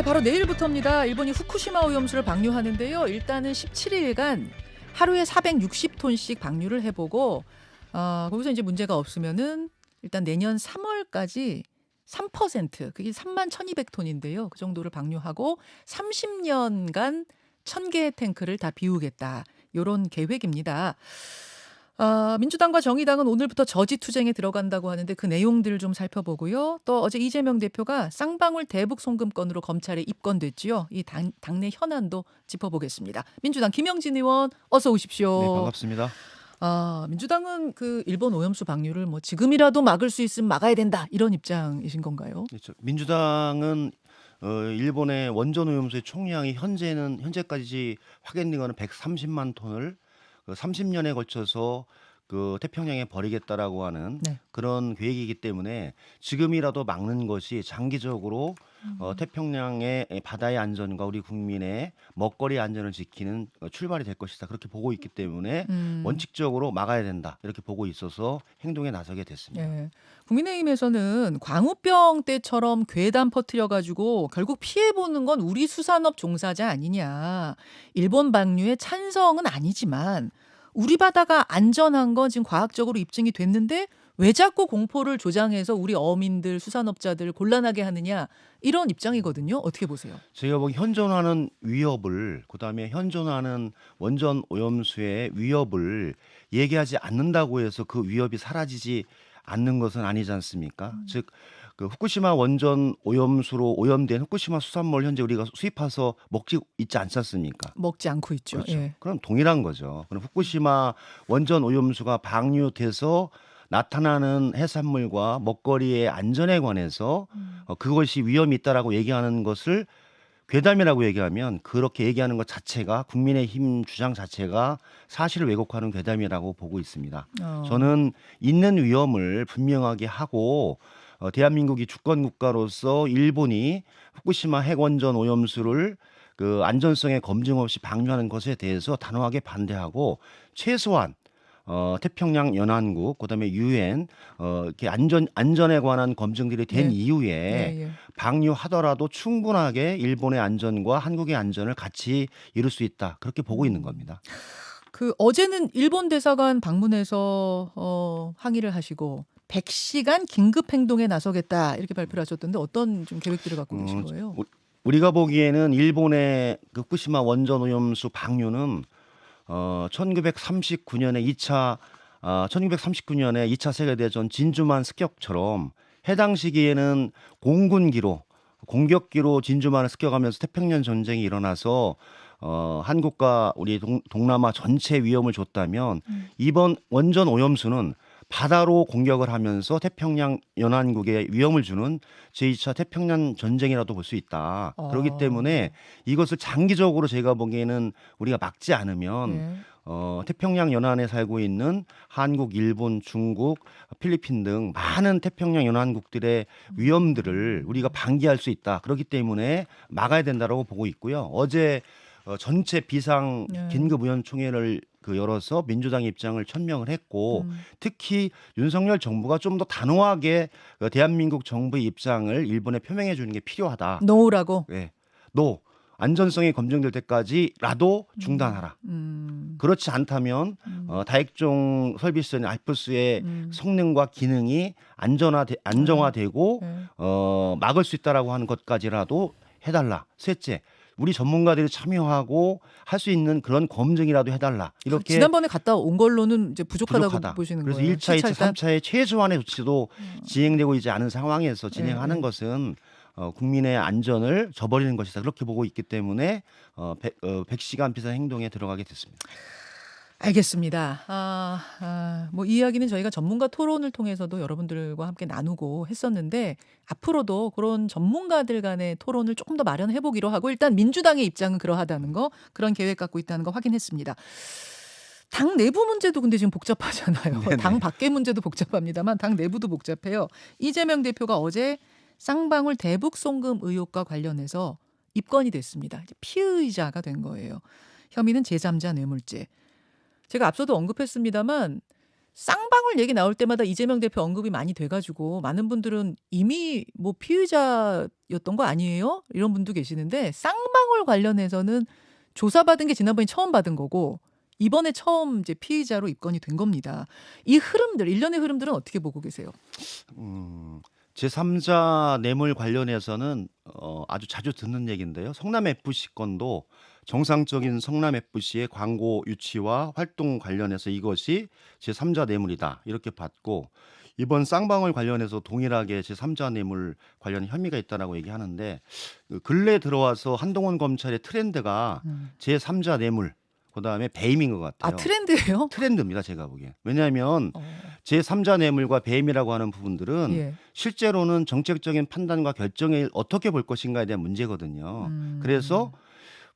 네, 바로 내일부터입니다. 일본이 후쿠시마 오염수를 방류하는데요. 일단은 17일간 하루에 460톤씩 방류를 해보고 거기서 이제 문제가 없으면은 일단 내년 3월까지 3%, 그게 31,200톤인데요. 그 정도를 방류하고 30년간 1,000개의 탱크를 다 비우겠다. 요런 계획입니다. 민주당과 정의당은 오늘부터 저지투쟁에 들어간다고 하는데 그 내용들을 좀 살펴보고요. 또 어제 이재명 대표가 쌍방울 대북 송금 건으로 검찰에 입건됐지요. 이 당내 현안도 짚어보겠습니다. 민주당 김영진 의원 어서 오십시오. 네, 반갑습니다. 민주당은 그 일본 오염수 방류를 뭐 지금이라도 막을 수 있으면 막아야 된다 이런 입장이신 건가요? 그렇죠. 민주당은 일본의 원전 오염수의 총량이 현재까지 확인된 거는 130만 톤을 30년에 걸쳐서 그 태평양에 버리겠다라고 하는 네. 그런 계획이기 때문에 지금이라도 막는 것이 장기적으로 태평양의 바다의 안전과 우리 국민의 먹거리 안전을 지키는 출발이 될 것이다. 그렇게 보고 있기 때문에 원칙적으로 막아야 된다. 이렇게 보고 있어서 행동에 나서게 됐습니다. 예. 국민의힘에서는 광우병 때처럼 괴담 퍼뜨려가지고 결국 피해보는 건 우리 수산업 종사자 아니냐. 일본 방류에 찬성은 아니지만 우리 바다가 안전한 건 지금 과학적으로 입증이 됐는데 왜 자꾸 공포를 조장해서 우리 어민들, 수산업자들 곤란하게 하느냐. 이런 입장이거든요. 어떻게 보세요? 제가 보기 현존하는 위협을 그다음에 현존하는 원전 오염수의 위협을 얘기하지 않는다고 해서 그 위협이 사라지지 않는 것은 아니지 않습니까? 즉, 그 후쿠시마 원전 오염수로 오염된 후쿠시마 수산물 현재 우리가 수입해서 먹지 있지 않지 않습니까? 먹지 않고 있죠. 그렇죠. 예. 그럼 동일한 거죠. 그럼 후쿠시마 원전 오염수가 방류돼서 나타나는 해산물과 먹거리의 안전에 관해서 그것이 위험이 있다라고 얘기하는 것을 괴담이라고 얘기하면 그렇게 얘기하는 것 자체가 국민의힘 주장 자체가 사실을 왜곡하는 괴담이라고 보고 있습니다. 저는 있는 위험을 분명하게 하고 대한민국이 주권 국가로서 일본이 후쿠시마 핵원전 오염수를 그 안전성의 검증 없이 방류하는 것에 대해서 단호하게 반대하고 최소한 태평양 연안국 그다음에 유엔 이렇게 안전에 관한 검증들이 된 네. 이후에 예. 방류하더라도 충분하게 일본의 안전과 한국의 안전을 같이 이룰 수 있다. 그렇게 보고 있는 겁니다. 그 어제는 일본 대사관 방문해서 항의를 하시고 100시간 긴급 행동에 나서겠다 이렇게 발표를 하셨던데 어떤 좀 계획들을 갖고 계신 거예요? 우리가 보기에는 일본의 그 후쿠시마 원전 오염수 방류는 1939년에 2차 세계대전 진주만 습격처럼 해당 시기에는 공격기로 진주만을 습격하면서 태평양 전쟁이 일어나서 한국과 우리 동남아 전체 위험을 줬다면 이번 원전 오염수는 바다로 공격을 하면서 태평양 연안국에 위험을 주는 제2차 태평양 전쟁이라도 볼 수 있다. 그렇기 때문에 이것을 장기적으로 제가 보기에는 우리가 막지 않으면 태평양 연안에 살고 있는 한국, 일본, 중국, 필리핀 등 많은 태평양 연안국들의 위험들을 우리가 방기할 수 있다. 그렇기 때문에 막아야 된다고 보고 있고요. 어제 전체 비상 긴급의원총회를 열어서 민주당 입장을 천명을 했고 특히 윤석열 정부가 좀 더 단호하게 대한민국 정부의 입장을 일본에 표명해 주는 게 필요하다. 노라고. 네, 안전성이 검증될 때까지라도 중단하라. 그렇지 않다면 다액종 설비스인 알프스의 성능과 기능이 안정화되고 막을 수 있다라고 하는 것까지라도 해달라. 셋째, 우리 전문가들이 참여하고 할 수 있는 그런 검증이라도 해달라. 이렇게 지난번에 갔다 온 걸로는 이제 부족하다고 보시는 그래서 거예요. 1차, 2차, 3차의 최소한의 조치도 진행되고 있지 않은 상황에서 진행하는 것은 국민의 안전을 저버리는 것이다. 그렇게 보고 있기 때문에 100시간 비상 행동에 들어가게 됐습니다. 알겠습니다. 뭐 이 이야기는 저희가 전문가 토론을 통해서도 여러분들과 함께 나누고 했었는데 앞으로도 그런 전문가들 간의 토론을 조금 더 마련해 보기로 하고 일단 민주당의 입장은 그러하다는 거, 그런 계획 갖고 있다는 거 확인했습니다. 당 내부 문제도 근데 지금 복잡하잖아요. 네네. 당 밖의 문제도 복잡합니다만 당 내부도 복잡해요. 이재명 대표가 어제 쌍방울 대북 송금 의혹과 관련해서 입건이 됐습니다. 이제 피의자가 된 거예요. 혐의는 제3자 뇌물죄. 제가 앞서도 언급했습니다만 쌍방울 얘기 나올 때마다 이재명 대표 언급이 많이 돼가지고 많은 분들은 이미 뭐 피의자였던 거 아니에요? 이런 분도 계시는데 쌍방울 관련해서는 조사받은 게 지난번에 처음 받은 거고 이번에 처음 이제 피의자로 입건이 된 겁니다. 이 흐름들, 일련의 흐름들은 어떻게 보고 계세요? 제3자 뇌물 관련해서는 아주 자주 듣는 얘기인데요. 성남 FC 건도 정상적인 성남 FC의 광고 유치와 활동 관련해서 이것이 제3자 뇌물이다 이렇게 봤고 이번 쌍방울 관련해서 동일하게 제3자 뇌물 관련 혐의가 있다라고 얘기하는데 근래 들어와서 한동훈 검찰의 트렌드가 제3자 뇌물 그다음에 배임인 것 같아요. 아, 트렌드예요? 트렌드입니다, 제가 보기엔. 왜냐하면 어, 제3자 뇌물과 배임이라고 하는 부분들은 예. 실제로는 정책적인 판단과 결정을 어떻게 볼 것인가에 대한 문제거든요. 그래서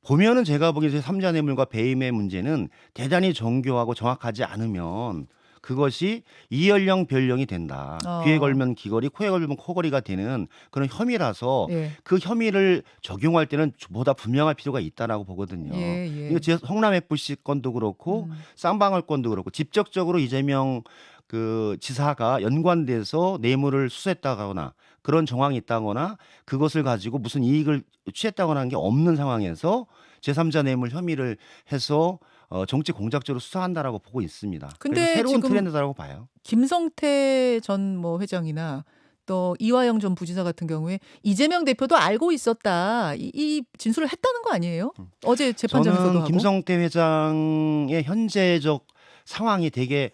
보면은 제가 보기엔 제3자 뇌물과 배임의 문제는 대단히 정교하고 정확하지 않으면 그것이 이연령 별령이 된다. 귀에 걸면 귀걸이, 코에 걸면 코걸이가 되는 그런 혐의라서 예. 그 혐의를 적용할 때는 보다 분명할 필요가 있다라고 보거든요. 예, 예. 이거 제 성남 FC 건도 그렇고 쌍방울 건도 그렇고 직접적으로 이재명 그 지사가 연관돼서 뇌물을 수수했다거나 그런 정황이 있다거나 그것을 가지고 무슨 이익을 취했다거나 하는 게 없는 상황에서 제3자 뇌물 혐의를 해서 정치 공작적으로 수사한다라고 보고 있습니다. 근데 그래서 새로운 지금 트렌드라고 봐요. 김성태 전 뭐 회장이나 또 이화영 전 부지사 같은 경우에 이재명 대표도 알고 있었다. 이 진술을 했다는 거 아니에요? 어제 재판장에서도 저는 하고. 김성태 회장의 현재적 상황이 되게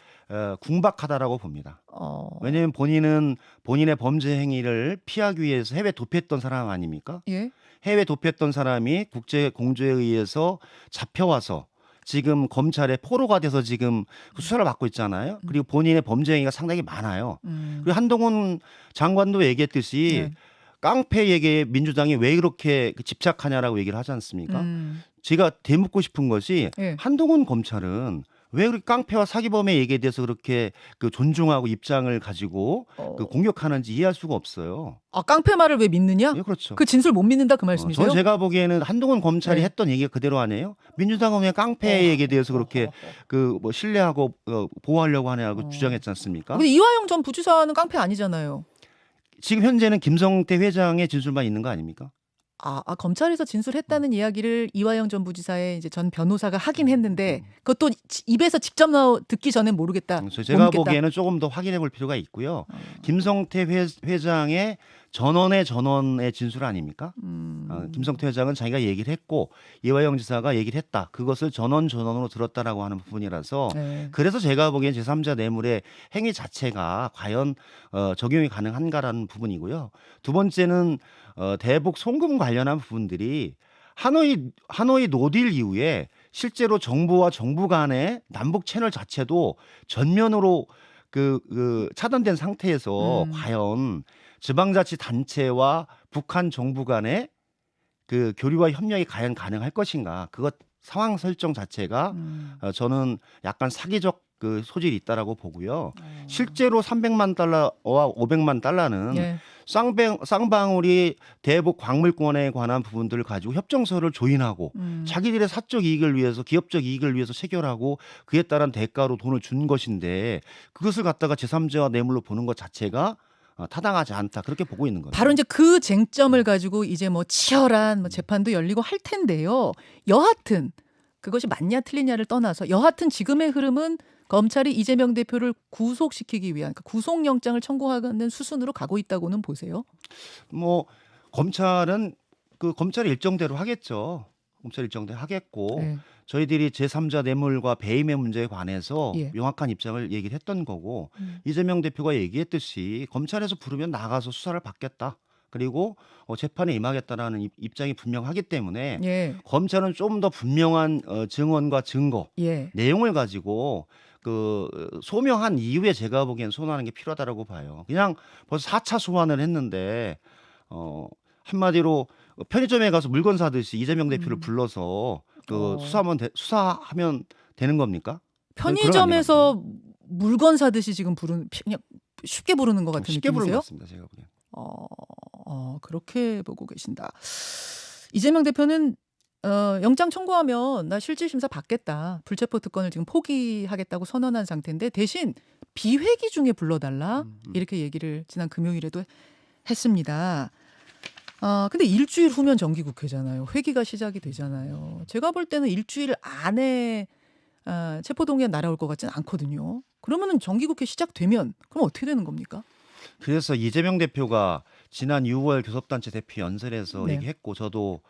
궁박하다라고 봅니다. 왜냐하면 본인은 본인의 범죄 행위를 피하기 위해서 해외 도피했던 사람 아닙니까? 예. 해외 도피했던 사람이 국제 공조에 의해서 잡혀와서 지금 검찰의 포로가 돼서 지금 수사를 받고 있잖아요. 그리고 본인의 범죄 행위가 상당히 많아요. 그리고 한동훈 장관도 얘기했듯이 네. 깡패에게 민주당이 왜 이렇게 집착하냐라고 얘기를 하지 않습니까? 제가 되묻고 싶은 것이 예. 한동훈 검찰은 왜 그렇게 깡패와 사기범의 얘기에 대해서 그렇게 그 존중하고 입장을 가지고 그 공격하는지 이해할 수가 없어요. 아, 깡패 말을 왜 믿느냐? 예, 그렇죠. 그 진술 못 믿는다 그 말씀이세요? 저는 제가 보기에는 한동훈 검찰이 네. 했던 얘기가 그대로 아니에요. 민주당은 왜 깡패 얘기에 대해서 그렇게 그 뭐 신뢰하고 보호하려고 하냐고 주장했지 않습니까? 근데 이화영 전 부지사는 깡패 아니잖아요. 지금 현재는 김성태 회장의 진술만 있는 거 아닙니까? 검찰에서 진술했다는 이야기를 이화영 전 부지사의 이제 전 변호사가 하긴 했는데 그것도 입에서 직접 듣기 전엔 모르겠다. 그래서 제가 보기에는 조금 더 확인해 볼 필요가 있고요. 김성태 회장의 전원의 진술 아닙니까? 김성태 회장은 자기가 얘기를 했고 이화영 지사가 얘기를 했다. 그것을 전원으로 들었다라고 하는 부분이라서 네. 그래서 제가 보기엔 제3자 뇌물의 행위 자체가 과연 적용이 가능한가라는 부분이고요. 두 번째는 대북 송금 관련한 부분들이 하노이 노딜 이후에 실제로 정부와 정부 간의 남북 채널 자체도 전면으로 차단된 상태에서 과연 지방자치단체와 북한 정부 간의 그 교류와 협력이 과연 가능할 것인가? 그것 상황 설정 자체가 저는 약간 사기적 그 소질이 있다라고 보고요. 실제로 300만 달러와 500만 달러는 예. 쌍방울이 대북 광물권에 관한 부분들을 가지고 협정서를 조인하고 자기들의 사적 이익을 위해서 기업적 이익을 위해서 체결하고 그에 따른 대가로 돈을 준 것인데 그것을 갖다가 제3자 뇌물로 보는 것 자체가 타당하지 않다 그렇게 보고 있는 거예요. 바로 이제 그 쟁점을 가지고 이제 뭐 치열한 뭐 재판도 열리고 할 텐데요. 여하튼 그것이 맞냐 틀리냐를 떠나서 여하튼 지금의 흐름은 검찰이 이재명 대표를 구속시키기 위한 그러니까 구속영장을 청구하는 수순으로 가고 있다고는 보세요? 뭐 검찰은 검찰이 일정대로 하겠죠. 검찰 일정대로 하겠고 네. 저희들이 제3자 뇌물과 배임의 문제에 관해서 예. 명확한 입장을 얘기를 했던 거고 이재명 대표가 얘기했듯이 검찰에서 부르면 나가서 수사를 받겠다. 그리고 재판에 임하겠다라는 입장이 분명하기 때문에 예. 검찰은 좀 더 분명한 증언과 증거, 예. 내용을 가지고 소명한 이후에 제가 보기엔 소환하는 게 필요하다라고 봐요. 그냥 벌써 4차 소환을 했는데 한마디로 편의점에 가서 물건 사듯이 이재명 대표를 불러서 수사하면 되는 겁니까? 편의점에서 물건 사듯이 지금 그냥 쉽게 부르는 것 같은 쉽게 부르는 느낌이세요? 것 같습니다. 제가 보기엔. 그렇게 보고 계신다. 이재명 대표는 영장 청구하면 나 실질심사 받겠다. 불체포 특권을 지금 포기하겠다고 선언한 상태인데 대신 비회기 중에 불러달라. 이렇게 얘기를 지난 금요일에도 했습니다. 근데 일주일 후면 정기국회잖아요. 회기가 시작이 되잖아요. 제가 볼 때는 일주일 안에 체포동의안 날아올 것 같지는 않거든요. 그러면은 정기국회 시작되면 그럼 어떻게 되는 겁니까? 그래서 이재명 대표가 지난 6월 교섭단체 대표 연설에서 네. 얘기했고 저도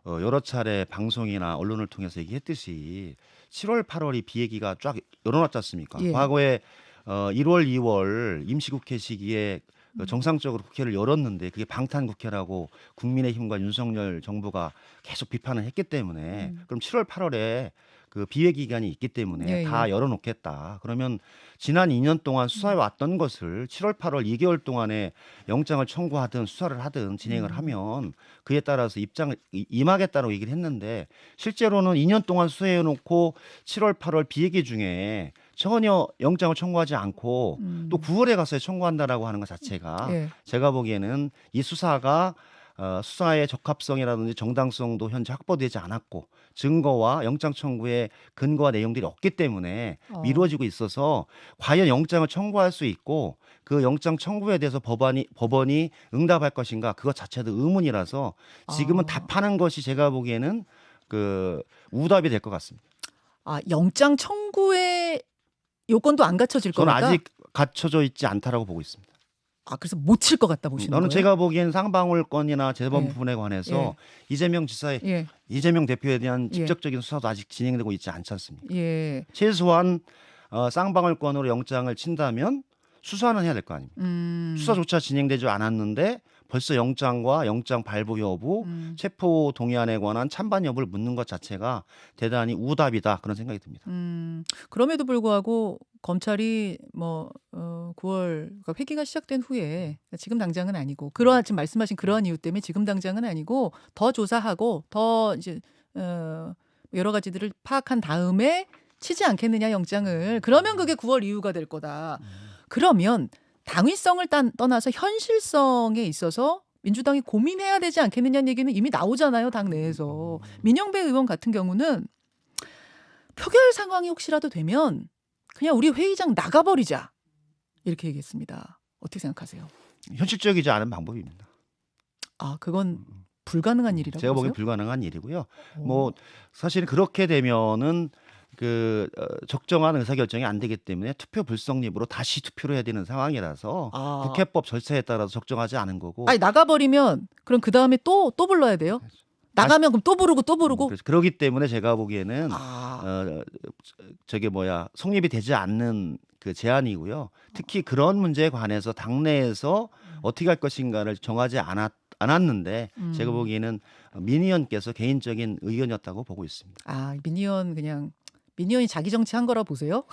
여러 차례 방송이나 언론을 통해서 얘기했듯이 7월, 8월이 비회기가 쫙 열어놨지 않습니까? 예. 과거에 1월, 2월 임시국회 시기에 정상적으로 국회를 열었는데 그게 방탄국회라고 국민의힘과 윤석열 정부가 계속 비판을 했기 때문에 그럼 7월, 8월에 그 비회 기간이 있기 때문에 예, 다 예. 열어놓겠다. 그러면 지난 2년 동안 수사해 왔던 것을 7월, 8월 2개월 동안에 영장을 청구하든 수사를 하든 진행을 하면 그에 따라서 입장을 임하겠다고 얘기를 했는데 실제로는 2년 동안 수사해 놓고 7월, 8월 비회기 중에 전혀 영장을 청구하지 않고 또 9월에 가서 청구한다라고 하는 것 자체가 예. 제가 보기에는 이 수사가 수사의 적합성이라든지 정당성도 현재 확보되지 않았고 증거와 영장 청구의 근거와 내용들이 없기 때문에 미뤄지고 있어서 과연 영장을 청구할 수 있고 그 영장 청구에 대해서 법원이 응답할 것인가 그것 자체도 의문이라서 지금은 답하는 것이 제가 보기에는 그 우답이 될 것 같습니다. 영장 청구의 요건도 안 갖춰질 저는 거니까. 아직 갖춰져 있지 않다라고 보고 있습니다. 그래서 못 칠 것 같다 보시는 저는 거예요? 제가 보기엔 쌍방울 건이나 재범 예. 부분에 관해서 예. 이재명 지사의 예. 이재명 대표에 대한 예. 직접적인 수사도 아직 진행되고 있지 않지 않습니까? 예. 최소한 쌍방울 건으로 영장을 친다면 수사는 해야 될 거 아닙니까? 수사조차 진행되지 않았는데 벌써 영장과 영장 발부 여부, 체포 동의안에 관한 찬반 여부를 묻는 것 자체가 대단히 우답이다 그런 생각이 듭니다. 그럼에도 불구하고 검찰이 9월 그러니까 회기가 시작된 후에 지금 당장은 아니고 지금 말씀하신 그러한 이유 때문에 지금 당장은 아니고 더 조사하고 더 이제 여러 가지들을 파악한 다음에 치지 않겠느냐 영장을. 그러면 그게 9월 이후가 될 거다. 그러면 당위성을 떠나서 현실성에 있어서 민주당이 고민해야 되지 않겠느냐는 얘기는 이미 나오잖아요. 당 내에서. 민영배 의원 같은 경우는 표결 상황이 혹시라도 되면 그냥 우리 회의장 나가버리자 이렇게 얘기했습니다. 어떻게 생각하세요? 현실적이지 않은 방법입니다. 그건 불가능한 일이라고 제가 보세요? 보기엔 불가능한 일이고요. 뭐 사실 그렇게 되면은 적정한 의사결정이 안 되기 때문에 투표 불성립으로 다시 투표를 해야 되는 상황이라서 국회법 절차에 따라서 적정하지 않은 거고. 아니 나가버리면 그럼 그 다음에 또 불러야 돼요? 나가면 그럼 또 부르고 그렇기 때문에 제가 보기에는 아, 성립이 되지 않는 그 제안이고요. 특히 그런 문제에 관해서 당내에서 어떻게 할 것인가를 정하지 않았는데 제가 보기에는 민 의원께서 개인적인 의견이었다고 보고 있습니다. 민의원이 자기 정치한 거라 보세요?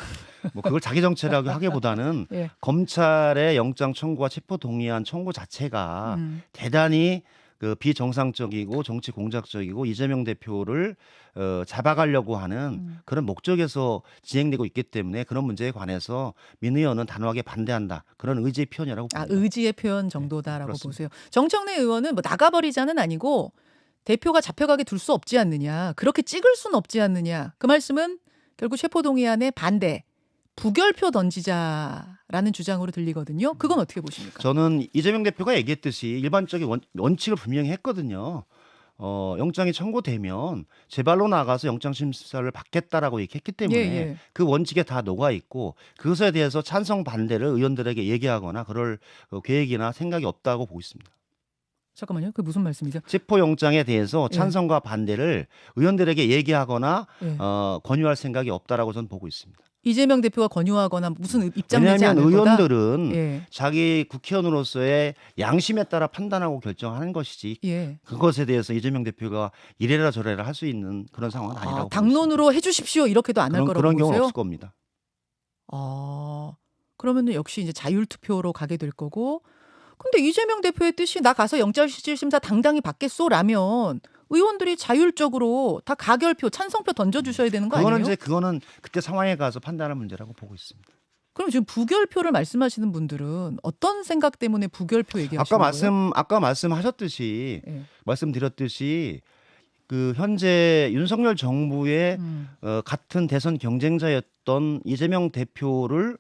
뭐 그걸 자기 정치라고 하기보다는 예. 검찰의 영장 청구와 체포 동의안 청구 자체가 대단히 그 비정상적이고 정치 공작적이고 이재명 대표를 잡아가려고 하는 그런 목적에서 진행되고 있기 때문에 그런 문제에 관해서 민 의원은 단호하게 반대한다. 그런 의지의 표현이라고 봅니다. 의지의 표현 정도다라고 그렇습니다. 보세요. 정청래 의원은 뭐 나가버리자는 아니고 대표가 잡혀가게 둘 수 없지 않느냐. 그렇게 찍을 수는 없지 않느냐. 그 말씀은 결국 체포동의안에 반대, 부결표 던지자라는 주장으로 들리거든요. 그건 어떻게 보십니까? 저는 이재명 대표가 얘기했듯이 일반적인 원칙을 분명히 했거든요. 영장이 청구되면 제발로 나가서 영장 심사를 받겠다라고 얘기했기 때문에 예. 그 원칙에 다 녹아 있고 그것에 대해서 찬성 반대를 의원들에게 얘기하거나 그럴 계획이나 생각이 없다고 보고 있습니다. 잠깐만요. 그게 무슨 말씀이죠? 체포 영장에 대해서 찬성과 반대를 의원들에게 얘기하거나 예. 권유할 생각이 없다라고 저는 보고 있습니다. 이재명 대표가 권유하거나 무슨 입장 내지 왜냐하면 않을 거다. 의원들은 예. 자기 국회의원으로서의 양심에 따라 판단하고 결정하는 것이지 예. 그것에 대해서 이재명 대표가 이래라 저래라 할 수 있는 그런 상황은 아니라고 당론으로 해주십시오 이렇게도 안 할 거라고 그런 보세요? 경우는 없을 겁니다. 그러면은 역시 이제 자율투표로 가게 될 거고. 근데 이재명 대표의 뜻이 나 가서 영장실질심사 당당히 받겠소라면 의원들이 자율적으로 다 가결표, 찬성표 던져주셔야 되는 거 아니에요? 그거는 그때 상황에 가서 판단할 문제라고 보고 있습니다. 그럼 지금 부결표를 말씀하시는 분들은 어떤 생각 때문에 부결표 얘기하시는 거예요? 아까 말씀하셨듯이 예. 말씀드렸듯이 그 현재 윤석열 정부의 같은 대선 경쟁자였던 이재명 대표를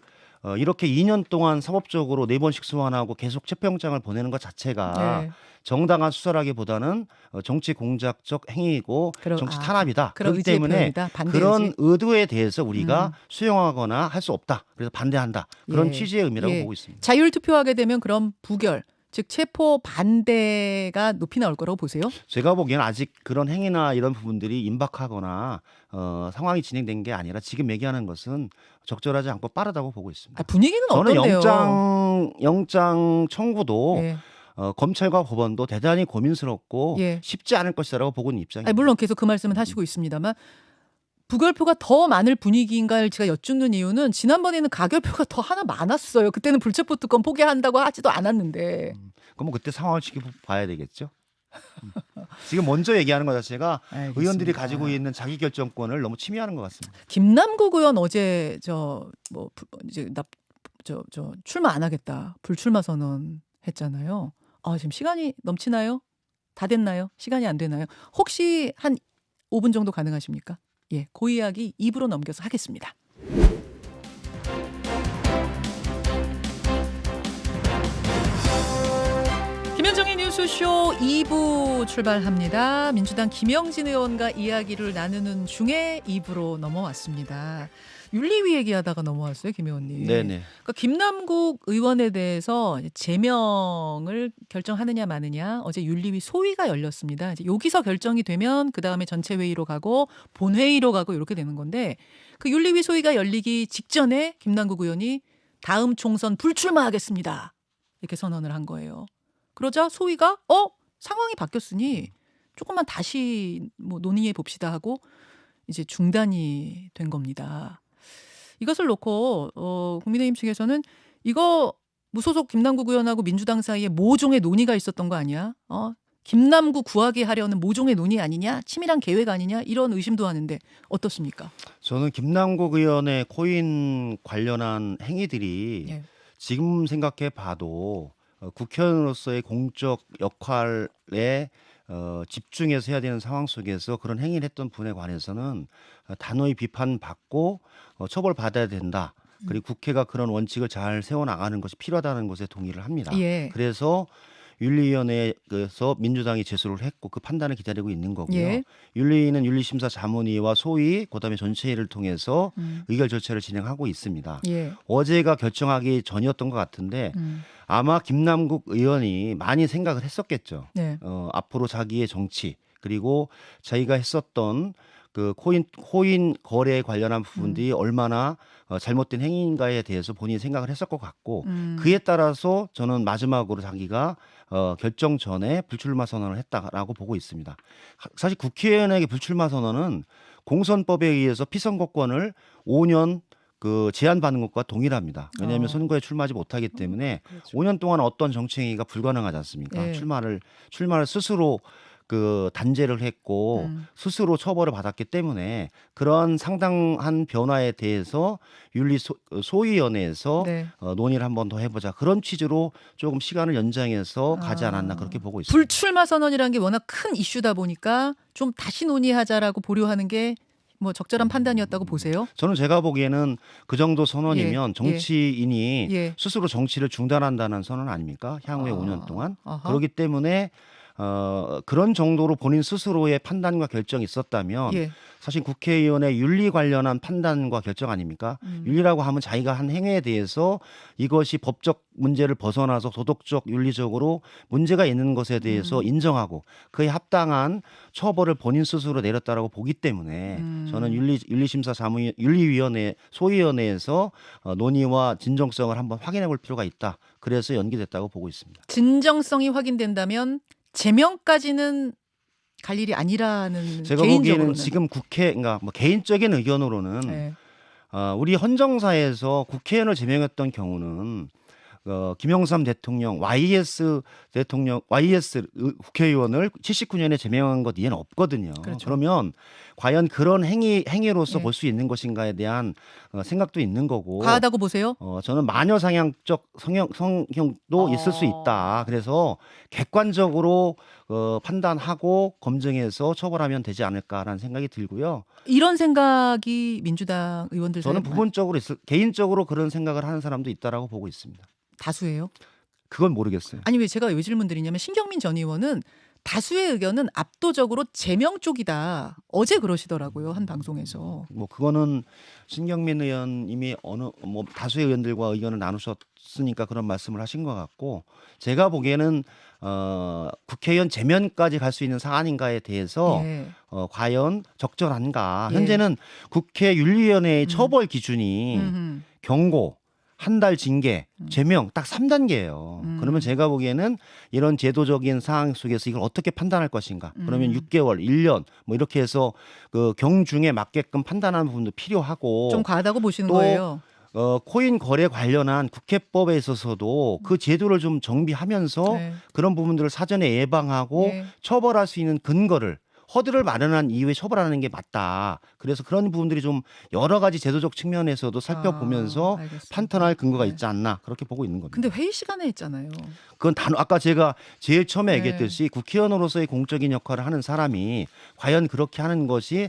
이렇게 2년 동안 사법적으로 4번씩 소환하고 계속 체포영장을 보내는 것 자체가 네. 정당한 수사라기보다는 정치 공작적 행위이고 정치 탄압이다. 그런 그렇기 의지의 때문에 표현이다. 반대 그런 의지. 의도에 대해서 우리가 수용하거나 할 수 없다. 그래서 반대한다. 그런 예. 취지의 의미라고 예. 보고 있습니다. 자율 투표하게 되면 그럼 부결, 즉 체포 반대가 높이 나올 거라고 보세요? 제가 보기에는 아직 그런 행위나 이런 부분들이 임박하거나 상황이 진행된 게 아니라 지금 얘기하는 것은 적절하지 않고 빠르다고 보고 있습니다. 분위기는 저는 어떤데요? 영장 청구도 예. 검찰과 법원도 대단히 고민스럽고 예. 쉽지 않을 것이라고 보고 있는 입장입니다. 물론 계속 그 말씀은 하시고 있습니다만 부결표가 더 많을 분위기인가를 제가 여쭙는 이유는 지난번에는 가결표가 더 하나 많았어요. 그때는 불체포 특권 포기한다고 하지도 않았는데. 그럼 그때 상황을 지켜봐야 되겠죠. 지금 먼저 얘기하는 것 자체가 알겠습니다. 의원들이 가지고 있는 자기 결정권을 너무 침해하는 것 같습니다. 김남국 의원 어제 출마 안 하겠다. 불출마 선언 했잖아요. 지금 시간이 넘치나요? 다 됐나요? 시간이 안 되나요? 혹시 한 5분 정도 가능하십니까? 예, 그 이야기 입으로 넘겨서 하겠습니다. 김현정의 뉴스쇼 2부 출발합니다. 민주당 김영진 의원과 이야기를 나누는 중에 2부로 넘어왔습니다. 윤리위 얘기하다가 넘어왔어요, 김 의원님. 네네. 그러니까 김남국 의원에 대해서 제명을 결정하느냐 마느냐 어제 윤리위 소위가 열렸습니다. 이제 여기서 결정이 되면 그 다음에 전체 회의로 가고 본회의로 가고 이렇게 되는 건데 그 윤리위 소위가 열리기 직전에 김남국 의원이 다음 총선 불출마하겠습니다. 이렇게 선언을 한 거예요. 그러자 소위가 상황이 바뀌었으니 조금만 다시 논의해 봅시다 하고 이제 중단이 된 겁니다. 이것을 놓고 국민의힘 측에서는 이거 무소속 김남국 의원하고 민주당 사이에 모종의 논의가 있었던 거 아니야? 김남국 구하게 하려는 모종의 논의 아니냐? 치밀한 계획 아니냐? 이런 의심도 하는데 어떻습니까? 저는 김남국 의원의 코인 관련한 행위들이 예. 지금 생각해 봐도 국회의원으로서의 공적 역할에 집중해서 해야 되는 상황 속에서 그런 행위를 했던 분에 관해서는 단호히 비판받고 처벌받아야 된다. 그리고 국회가 그런 원칙을 잘 세워나가는 것이 필요하다는 것에 동의를 합니다. 예. 그래서 윤리위원회에서 민주당이 제소를 했고 그 판단을 기다리고 있는 거고요. 예. 윤리위는 윤리심사 자문위와 소위 그다음에 전체회의를 통해서 의결 절차를 진행하고 있습니다. 예. 어제가 결정하기 전이었던 것 같은데 아마 김남국 의원이 많이 생각을 했었겠죠. 네. 앞으로 자기의 정치 그리고 자기가 했었던 그 코인 거래에 관련한 부분들이 얼마나 잘못된 행위인가에 대해서 본인이 생각을 했을 것 같고 그에 따라서 저는 마지막으로 자기가 결정 전에 불출마 선언을 했다라고 보고 있습니다. 사실 국회의원에게 불출마 선언은 공선법에 의해서 피선거권을 5년 그 제한받는 것과 동일합니다. 왜냐하면 선거에 출마하지 못하기 때문에 그렇죠. 5년 동안 어떤 정치 행위가 불가능하지 않습니까? 예. 출마를 스스로 그 단죄를 했고 스스로 처벌을 받았기 때문에 그런 상당한 변화에 대해서 윤리 소위원회에서 네. 논의를 한 번 더 해보자 그런 취지로 조금 시간을 연장해서 가지 않았나 그렇게 보고 있습니다. 불출마 선언이라는 게 워낙 큰 이슈다 보니까 좀 다시 논의하자라고 보류하는 게 적절한 판단이었다고 보세요? 저는 제가 보기에는 그 정도 선언이면 예. 정치인이 예. 스스로 정치를 중단한다는 선언 아닙니까? 향후에 5년 동안. 아하. 그렇기 때문에 그런 정도로 본인 스스로의 판단과 결정이 있었다면 예. 사실 국회의원의 윤리 관련한 판단과 결정 아닙니까? 윤리라고 하면 자기가 한 행위에 대해서 이것이 법적 문제를 벗어나서 도덕적 윤리적으로 문제가 있는 것에 대해서 인정하고 그에 합당한 처벌을 본인 스스로 내렸다라고 보기 때문에 저는 윤리심사 윤리위원회 소위원회에서 논의와 진정성을 한번 확인해 볼 필요가 있다. 그래서 연기됐다고 보고 있습니다. 진정성이 확인된다면 제명까지는 갈 일이 아니라는 제가 개인적으로는. 보기에는 지금 그러니까 개인적인 의견으로는 네. 우리 헌정사에서 국회의원을 제명했던 경우는 김영삼 대통령, YS 대통령, YS 국회의원을 79년에 제명한 것 이해는 없거든요. 그렇죠. 그러면 과연 그런 행위로서 예. 볼 수 있는 것인가에 대한 생각도 있는 거고. 과하다고 보세요? 저는 마녀 상향적 성형도 있을 수 있다. 그래서 객관적으로 판단하고 검증해서 처벌하면 되지 않을까라는 생각이 들고요. 이런 생각이 민주당 의원들 사이에 저는 부분적으로 개인적으로 그런 생각을 하는 사람도 있다라고 보고 있습니다. 다수예요? 그건 모르겠어요. 아니 왜 제가 왜 질문 드리냐면 신경민 전 의원은 다수의 의견은 압도적으로 제명 쪽이다. 어제 그러시더라고요. 한 방송에서. 뭐 그거는 신경민 의원님이 다수의 의원들과 의견을 나누셨으니까 그런 말씀을 하신 것 같고, 제가 보기에는 국회의원 제명까지 갈 수 있는 사안인가에 대해서 예. 과연 적절한가. 예. 현재는 국회 윤리위원회의 처벌 기준이 음흠. 경고, 한 달 징계, 제명 딱 3단계예요. 그러면 제가 보기에는 이런 제도적인 상황 속에서 이걸 어떻게 판단할 것인가. 그러면 6개월, 1년 뭐 이렇게 해서 그 경중에 맞게끔 판단하는 부분도 필요하고, 좀 과하다고 보시는 또 거예요. 코인 거래 관련한 국회법에 있어서도 그 제도를 좀 정비하면서 네. 그런 부분들을 사전에 예방하고 네. 처벌할 수 있는 근거를, 허들을 마련한 이후에 처벌하는 게 맞다. 그래서 그런 부분들이 좀 여러 가지 제도적 측면에서도 살펴보면서 알겠습니다. 판단할 근거가 네. 있지 않나, 그렇게 보고 있는 겁니다. 근데 회의 시간에 했잖아요. 그건 아까 제가 제일 처음에 네. 얘기했듯이 국회의원으로서의 공적인 역할을 하는 사람이 과연 그렇게 하는 것이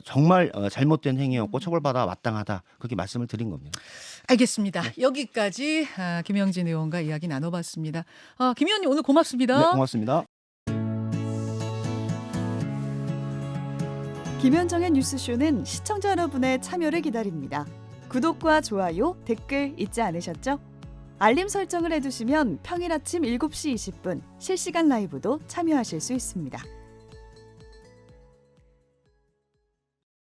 정말 잘못된 행위였고 처벌받아 마땅하다, 그렇게 말씀을 드린 겁니다. 알겠습니다. 여기까지 김영진 의원과 이야기 나눠봤습니다. 김 의원님 오늘 고맙습니다. 네, 고맙습니다. 김현정의 뉴스쇼는 시청자 여러분의 참여를 기다립니다. 구독과 좋아요, 댓글 잊지 않으셨죠? 알림 설정을 해두시면 평일 아침 7시 20분 실시간 라이브도 참여하실 수 있습니다.